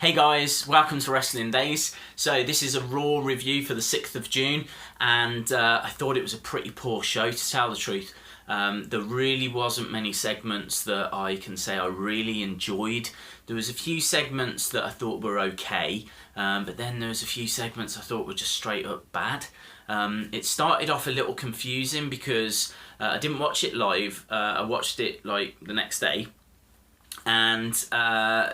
Hey guys, welcome to Wrestling Days. So this is a Raw review for the 6th of June and I thought it was a pretty poor show, to tell the truth. There really wasn't many segments that I can say I really enjoyed. There was a few segments that I thought were okay, but then there was a few segments I thought were just straight up bad. It started off a little confusing because I didn't watch it live, I watched it like the next day. And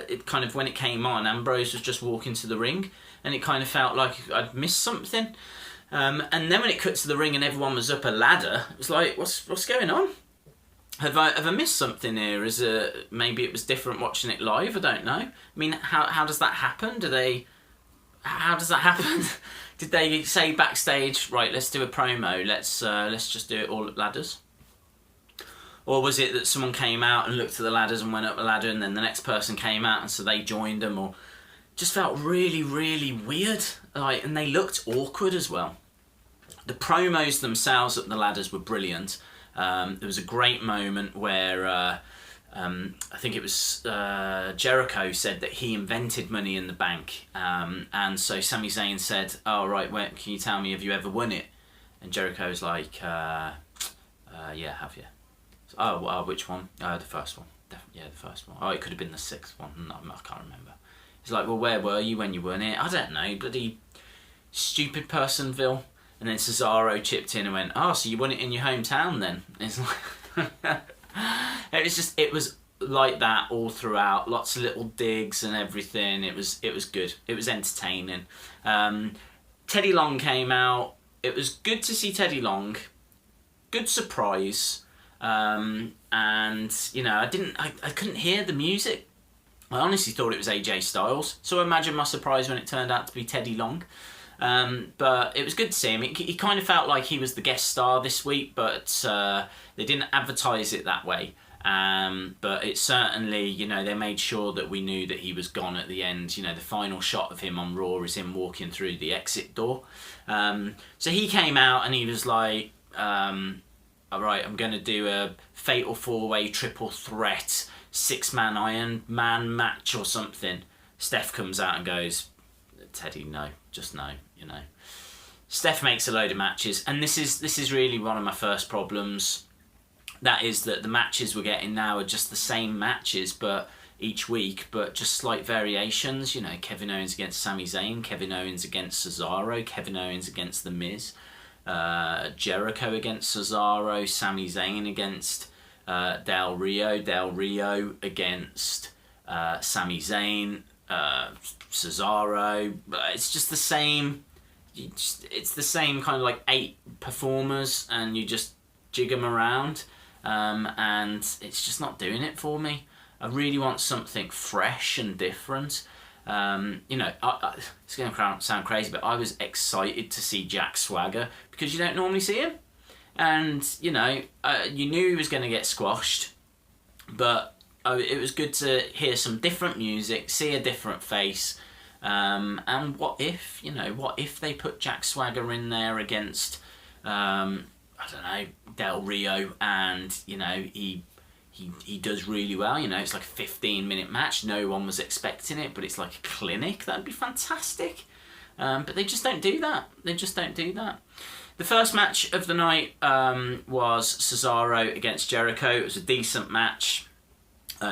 it kind of, when it came on, Ambrose was just walking to the ring and it kind of felt like I'd missed something. And then when it cut to the ring and everyone was up a ladder, it was like, what's going on? Have I missed something here? Maybe it was different watching it live, I don't know. I mean, how does that happen? How does that happen? Did they say backstage, right, let's do a promo, let's just do it all at ladders? Or was it that someone came out and looked at the ladders and went up the ladder and then the next person came out and so they joined them? Or just felt really, really weird. And they looked awkward as well. The promos themselves up the ladders were brilliant. There was a great moment where I think it was Jericho said that he invented Money in the Bank. And so Sami Zayn said, oh right, can you tell me, have you ever won it? And Jericho was like, yeah, have you? Oh, which one? The first one. Yeah, the first one. Oh, it could have been the 6th one. No, I can't remember. It's like, well, where were you when you won it? I don't know, bloody stupid personville. And then Cesaro chipped in and went, oh, so you won it in your hometown then? It's like, it was like that all throughout. Lots of little digs and everything. It was good. It was entertaining. Teddy Long came out. It was good to see Teddy Long. Good surprise. And you know, I couldn't hear the music. I honestly thought it was AJ Styles, so imagine my surprise when it turned out to be Teddy Long. But it was good to see him. He kind of felt like he was the guest star this week, but they didn't advertise it that way. But it certainly, you know, they made sure that we knew that he was gone at the end. You know, the final shot of him on Raw is him walking through the exit door. So he came out and he was like, alright, I'm going to do a fatal 4-way triple threat 6-man Iron Man match or something. Steph comes out and goes, Teddy, no, just no, you know. Steph makes a load of matches, and this is really one of my first problems. That is that the matches we're getting now are just the same matches, but each week, but just slight variations. You know, Kevin Owens against Sami Zayn, Kevin Owens against Cesaro, Kevin Owens against The Miz. Jericho against Cesaro, Sami Zayn against Del Rio against Sami Zayn, Cesaro. It's just the same. It's the same kind of like 8 performers, and you just jig them around, and it's just not doing it for me. I really want something fresh and different. You know, it's going to sound crazy, but I was excited to see Jack Swagger because you don't normally see him. And, you know, you knew he was going to get squashed, but it was good to hear some different music, see a different face. And what if they put Jack Swagger in there against, I don't know, Del Rio, and, you know, he does really well. You know, it's like a 15-minute match. No one was expecting it, but it's like a clinic. That'd be fantastic. But they just don't do that. They just don't do that. The first match of the night was Cesaro against Jericho. It was a decent match.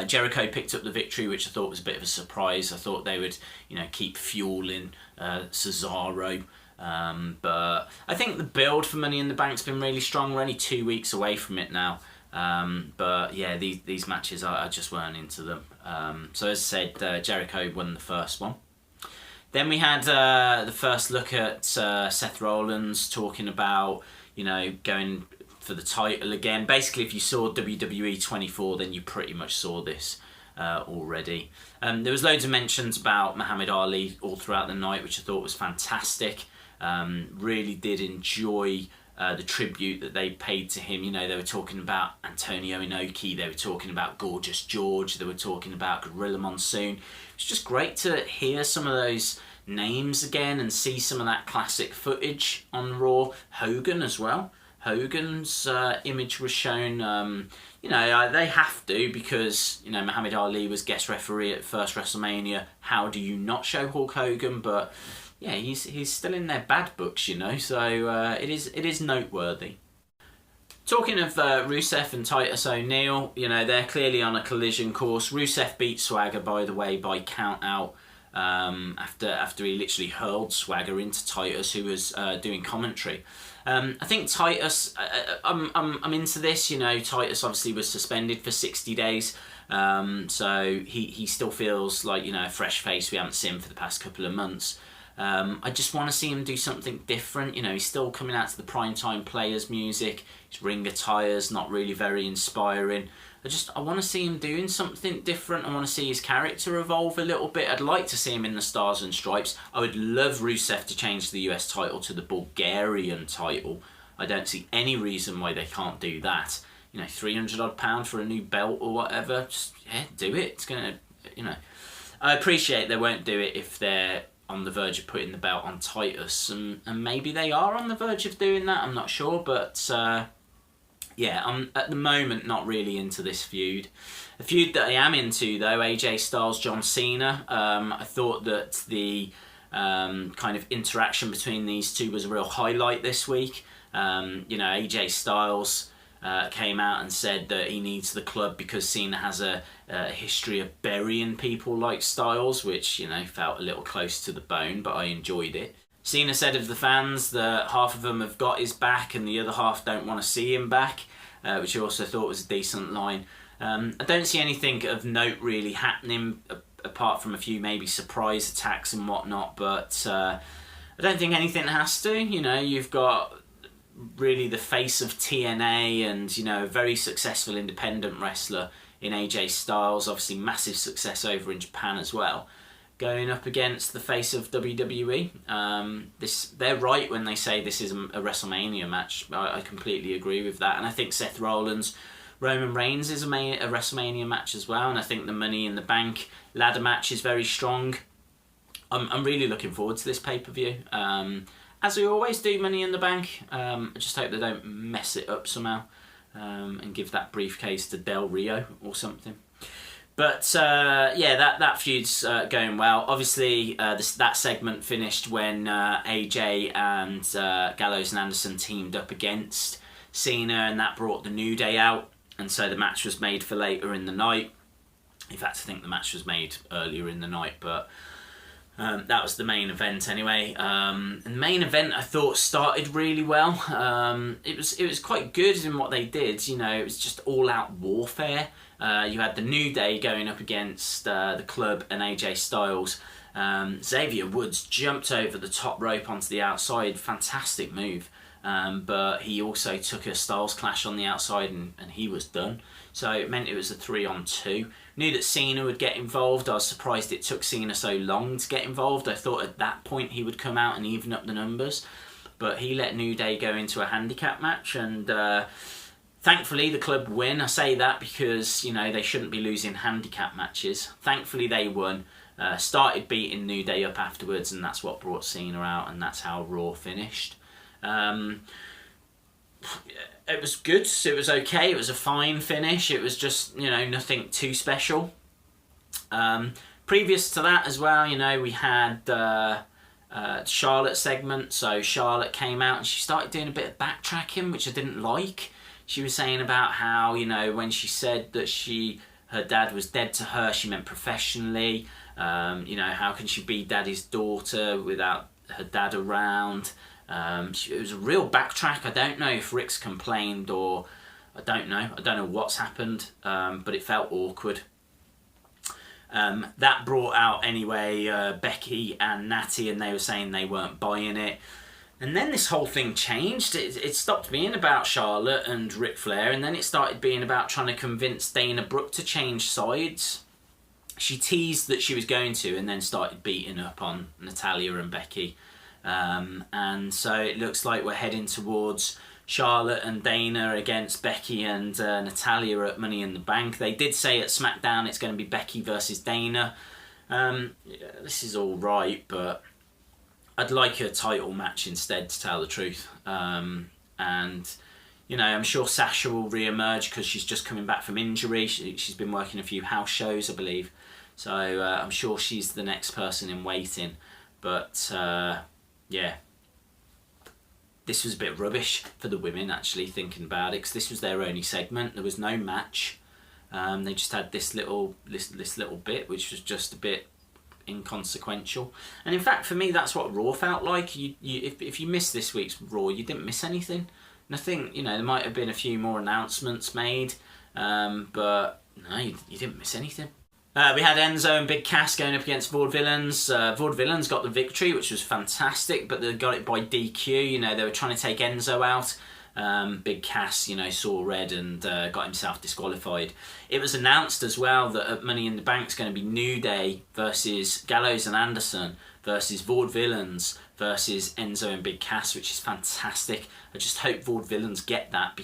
Jericho picked up the victory, which I thought was a bit of a surprise. I thought they would, you know, keep fueling Cesaro. But I think the build for Money in the Bank's been really strong. We're only 2 weeks away from it now. But yeah, these matches, I just weren't into them. So as I said, Jericho won the first one. Then we had the first look at Seth Rollins talking about, you know, going for the title again. Basically, if you saw WWE 24, then you pretty much saw this already. There was loads of mentions about Muhammad Ali all throughout the night, which I thought was fantastic. Really did enjoy the tribute that they paid to him. You know, they were talking about Antonio Inoki, they were talking about Gorgeous George, they were talking about Gorilla Monsoon. It's just great to hear some of those names again and see some of that classic footage on Raw. Hogan as well. Hogan's image was shown. You know, they have to, because, you know, Muhammad Ali was guest referee at first WrestleMania. How do you not show Hulk Hogan? But yeah, he's still in their bad books, you know. So it is noteworthy. Talking of Rusev and Titus O'Neil, you know, they're clearly on a collision course. Rusev beat Swagger, by the way, by count out. After he literally hurled Swagger into Titus, who was doing commentary. I think Titus, I'm into this, you know. Titus obviously was suspended for 60 days, so he still feels like, you know, a fresh face we haven't seen for the past couple of months. I just want to see him do something different. You know, he's still coming out to the primetime players music. His ring attire's not really very inspiring. I want to see him doing something different. I want to see his character evolve a little bit. I'd like to see him in the Stars and Stripes. I would love Rusev to change the US title to the Bulgarian title. I don't see any reason why they can't do that. You know, £300 for a new belt or whatever. Just, yeah, do it. It's going to, you know. I appreciate they won't do it if they're on the verge of putting the belt on Titus. And maybe they are on the verge of doing that. I'm not sure, but... yeah, I'm at the moment not really into this feud. The feud that I am into, though, AJ Styles, John Cena. I thought that the kind of interaction between these two was a real highlight this week. You know, AJ Styles came out and said that he needs the club because Cena has a history of burying people like Styles, which, you know, felt a little close to the bone, but I enjoyed it. Cena said of the fans that half of them have got his back and the other half don't want to see him back, which I also thought was a decent line. I don't see anything of note really happening apart from a few maybe surprise attacks and whatnot, but I don't think anything has to. You know, you've got really the face of TNA and, you know, a very successful independent wrestler in AJ Styles, obviously massive success over in Japan as well, going up against the face of WWE. They're right when they say this is a WrestleMania match. I completely agree with that. And I think Seth Rollins, Roman Reigns is a WrestleMania match as well. And I think the Money in the Bank ladder match is very strong. I'm really looking forward to this pay-per-view. As we always do, Money in the Bank. I just hope they don't mess it up somehow and give that briefcase to Del Rio or something. But yeah, that feud's going well. Obviously, that segment finished when AJ and Gallows and Anderson teamed up against Cena, and that brought the New Day out. And so the match was made for later in the night. In fact, I think the match was made earlier in the night, but that was the main event anyway. And the main event, I thought, started really well. It was quite good in what they did. You know, it was just all-out warfare. You had the New Day going up against the Club and AJ Styles. Xavier Woods jumped over the top rope onto the outside. Fantastic move. But he also took a Styles clash on the outside and he was done. So it meant it was a 3-on-2. Knew that Cena would get involved. I was surprised it took Cena so long to get involved. I thought at that point he would come out and even up the numbers. But he let New Day go into a handicap match, and thankfully the Club win. I say that because, you know, they shouldn't be losing handicap matches. Thankfully they won. Started beating New Day up afterwards, and that's what brought Cena out, and that's how Raw finished. It was good. It was okay. It was a fine finish. It was just, you know, nothing too special. Previous to that as well, you know, we had Charlotte segment. So Charlotte came out and she started doing a bit of backtracking, which I didn't like. She was saying about how, you know, when she said that her dad was dead to her, she meant professionally. You know, how can she be daddy's daughter without her dad around? It was a real backtrack. I don't know if Rick's complained or I don't know what's happened, but it felt awkward. That brought out anyway Becky and Natty, and they were saying they weren't buying it. And then this whole thing changed. It stopped being about Charlotte and Ric Flair, and then it started being about trying to convince Dana Brooke to change sides. She teased that she was going to, and then started beating up on Natalya and Becky. And so it looks like we're heading towards Charlotte and Dana against Becky and Natalya at Money in the Bank. They did say at SmackDown it's going to be Becky versus Dana. Yeah, this is all right, but I'd like a title match instead, to tell the truth. And You know, I'm sure Sasha will re-emerge because she's just coming back from injury. She's been working a few house shows, I believe. So I'm sure she's the next person in waiting. But yeah, this was a bit rubbish for the women, actually, thinking about it, because this was their only segment. There was no match. They just had this little bit, which was just a bit inconsequential. And in fact, for me, that's what Raw felt like. If you missed this week's Raw, you didn't miss anything. Nothing, you know, there might have been a few more announcements made, but no, you didn't miss anything. We had Enzo and Big Cass going up against Vaudevillains. Vaudevillains got the victory, which was fantastic, but they got it by DQ. You know, they were trying to take Enzo out. Big Cass, you know, saw red and got himself disqualified. It was announced as well that at Money in the Bank is going to be New Day versus Gallows and Anderson versus Vaudevillains versus Enzo and Big Cass, which is fantastic. I just hope Vaudevillains get that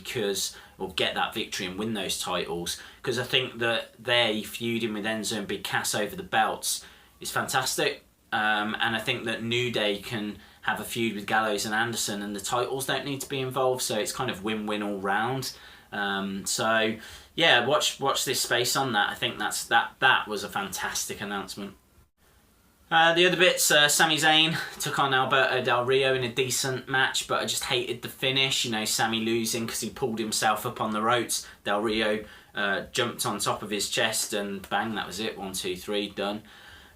get that victory and win those titles, because I think that they feuding with Enzo and Big Cass over the belts is fantastic. And I think that New Day can have a feud with Gallows and Anderson and the titles don't need to be involved, so it's kind of win-win all round. So yeah, watch this space on that. I think that was a fantastic announcement. The other bits, Sami Zayn took on Alberto Del Rio in a decent match, but I just hated the finish. You know, Sami losing because he pulled himself up on the ropes. Del Rio jumped on top of his chest and bang, that was it. 1, 2, 3, done.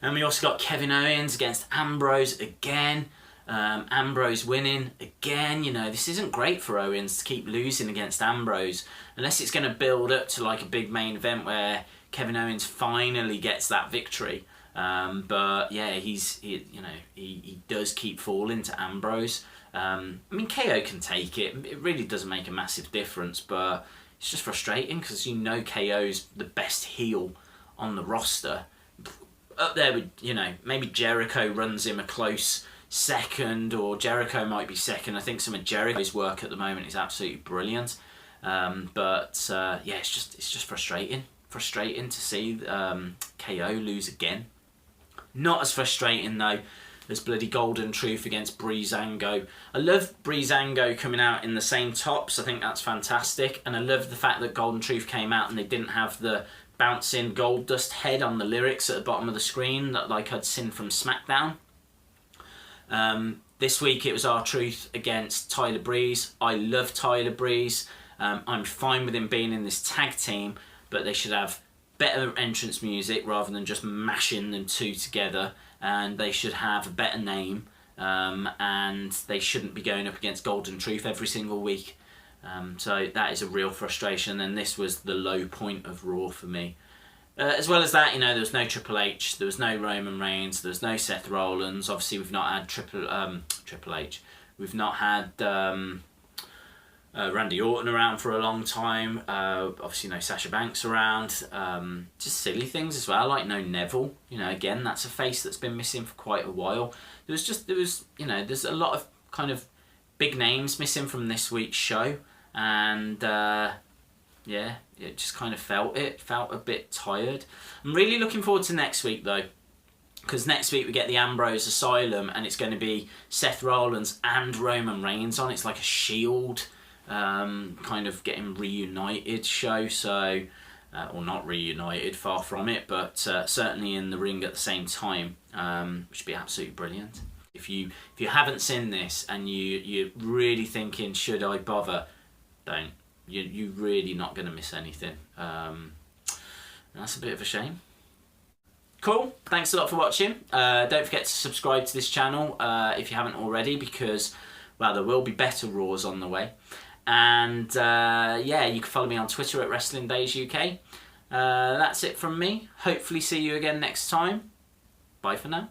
And we also got Kevin Owens against Ambrose again. Ambrose winning again. You know, this isn't great for Owens to keep losing against Ambrose, unless it's going to build up to like a big main event where Kevin Owens finally gets that victory. But yeah, he does keep falling to Ambrose. I mean, KO can take it. It really doesn't make a massive difference, but it's just frustrating because you know KO's the best heel on the roster. Up there with, you know, maybe Jericho runs him a close second, or Jericho might be second. I think some of Jericho's work at the moment is absolutely brilliant. But yeah, it's just frustrating to see KO lose again. Not as frustrating though as bloody Golden Truth against Breezango. I love Breezango coming out in the same tops. I think that's fantastic, and I love the fact that Golden Truth came out and they didn't have the bouncing gold dust head on the lyrics at the bottom of the screen that like I'd seen from SmackDown. This week it was R-Truth against Tyler Breeze. I love Tyler Breeze. I'm fine with him being in this tag team, but they should have better entrance music rather than just mashing them two together, and they should have a better name, and they shouldn't be going up against Golden Truth every single week. So that is a real frustration, and this was the low point of Raw for me. As well as that, you know, there was no Triple H, there was no Roman Reigns, there was no Seth Rollins. Obviously, we've not had Triple H. We've not had Randy Orton around for a long time. Obviously, no Sasha Banks around. Just silly things as well, like no Neville. You know, again, that's a face that's been missing for quite a while. There's a lot of kind of big names missing from this week's show, and yeah, it just kind of felt a bit tired. I'm really looking forward to next week though, because next week we get the Ambrose Asylum, and it's going to be Seth Rollins and Roman Reigns on. It's like a Shield kind of getting reunited show, so or not reunited, far from it, but certainly in the ring at the same time, which would be absolutely brilliant. If you haven't seen this and you're really thinking, should I bother, don't. You're really not going to miss anything. That's a bit of a shame. Cool, thanks a lot for watching. Don't forget to subscribe to this channel if you haven't already, because, well, there will be better Raws on the way. And yeah, you can follow me on Twitter at Wrestling Days UK. That's it from me. Hopefully see you again next time. Bye for now.